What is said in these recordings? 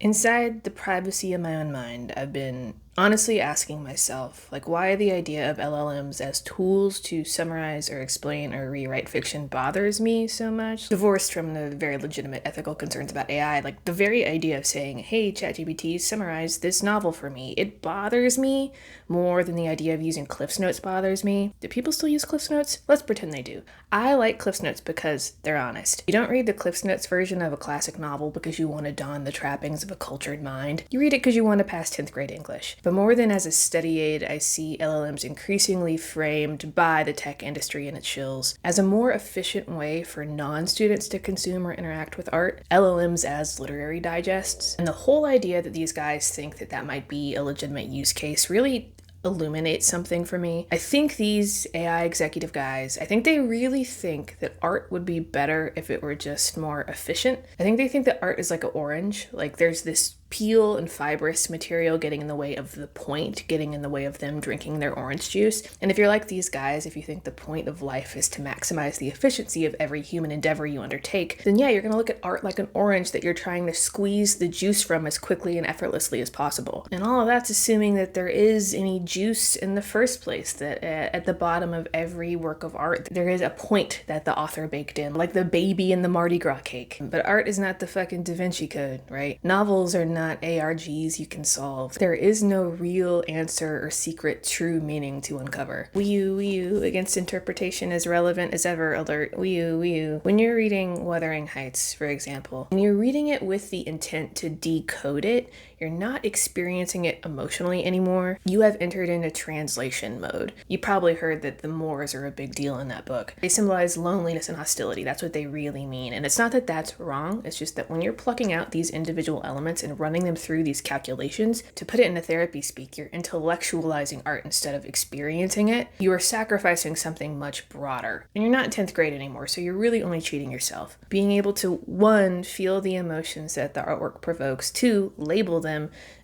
Inside the privacy of my own mind, I've been honestly asking myself, why the idea of LLMs as tools to summarize or explain or rewrite fiction bothers me so much. Divorced from the very legitimate ethical concerns about AI, the very idea of saying, hey, ChatGPT, summarize this novel for me, it bothers me more than the idea of using Cliffs Notes bothers me. Do people still use Cliffs Notes? Let's pretend they do. I like Cliffs Notes because they're honest. You don't read the Cliffs Notes version of a classic novel because you want to don the trappings of a cultured mind. You read it because you want to pass 10th grade English. But more than as a study aid, I see LLMs increasingly framed by the tech industry and its shills as a more efficient way for non-students to consume or interact with art, LLMs as literary digests. And the whole idea that these guys think that that might be a legitimate use case really illuminates something for me. I think these AI executive guys, I think they really think that art would be better if it were just more efficient. I think they think that art is like an orange. There's this peel and fibrous material getting in the way of the point, getting in the way of them drinking their orange juice. And if you're like these guys, if you think the point of life is to maximize the efficiency of every human endeavor you undertake, then yeah, you're going to look at art like an orange that you're trying to squeeze the juice from as quickly and effortlessly as possible. And all of that's assuming that there is any juice in the first place, that at the bottom of every work of art, there is a point that the author baked in, like the baby in the Mardi Gras cake. But art is not the fucking Da Vinci Code, right? Novels are not ARGs you can solve. There is no real answer or secret true meaning to uncover. Wee you, against interpretation as relevant as ever alert. Wee you. When you're reading Wuthering Heights, for example, when you're reading it with the intent to decode it, you're not experiencing it emotionally anymore. You have entered into translation mode. You probably heard that the Moors are a big deal in that book. They symbolize loneliness and hostility. That's what they really mean. And it's not that that's wrong. It's just that when you're plucking out these individual elements and running them through these calculations, to put it in a therapy speak, you're intellectualizing art instead of experiencing it. You are sacrificing something much broader. And you're not in 10th grade anymore, so you're really only cheating yourself. Being able to, 1, feel the emotions that the artwork provokes, 2, label them,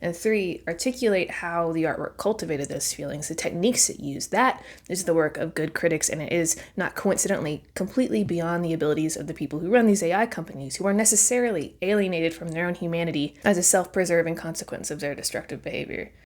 and 3, articulate how the artwork cultivated those feelings, the techniques it used. That is the work of good critics, and it is, not coincidentally, completely beyond the abilities of the people who run these AI companies, who are necessarily alienated from their own humanity as a self-preserving consequence of their destructive behavior.